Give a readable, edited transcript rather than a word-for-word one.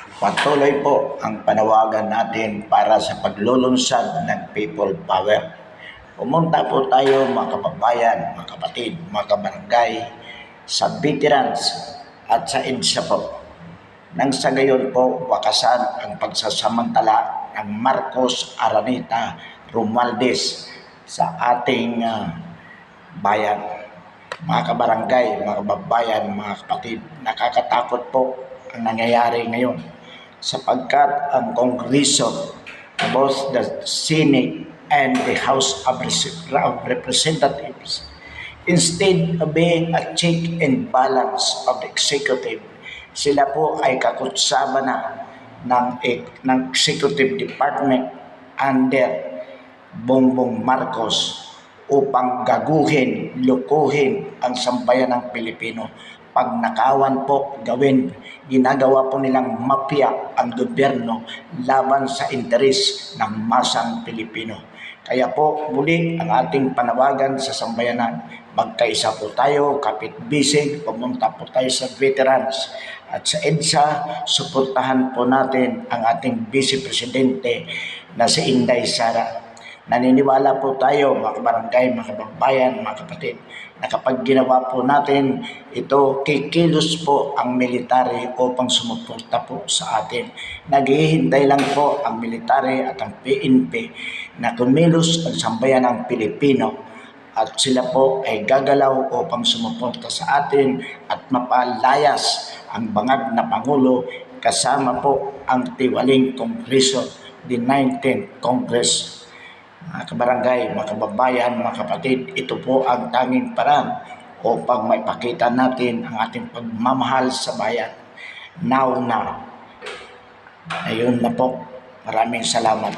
Patuloy po ang panawagan natin para sa paglulunsad ng people power. Pumunta po tayo mga kababayan, mga kapatid, mga kabarangay, sa veterans at sa EDSA po. Nang sa gayon po, wakasan ang pagsasamantala ng Marcos Araneta Romualdez sa ating bayan. Mga kabarangay, mga kababayan, mga kapatid, nakakatakot po ang nangyayari ngayon sapagkat ang Kongreso, both the Senate and the House of Representatives, instead of being a check and balance of the executive, sila po ay kakutsaba na ng executive department under Bongbong Marcos upang gaguhin, lukuhin ang sambayan ng Pilipino. Pagnakawan po gawin, ginagawa po nilang mafia ang gobyerno laban sa interes ng masang Pilipino. Kaya po muli ang ating panawagan sa sambayanan, magkaisa po tayo, kapit-bisig, pumunta po tayo sa veterans at sa EDSA, suportahan po natin ang ating Vice Presidente na si Inday Sara. Naniniwala po tayo mga kabarangay, mga kababayan, mga kapatid, na kapag ginawa po natin ito, kikilos po ang military upang sumuporta po sa atin. Naghihintay lang po ang military at ang PNP na kumilos ang sambayan ng Pilipino at sila po ay gagalaw upang sumuporta sa atin at mapalayas ang bangag na Pangulo kasama po ang tiwaling Kongreso, the 19th Congress. Mga kabarangay, mga kababayan, mga kapatid, ito po ang tanging paraan upang maipakita natin ang ating pagmamahal sa bayan. Now na. Ayun na po. Maraming salamat.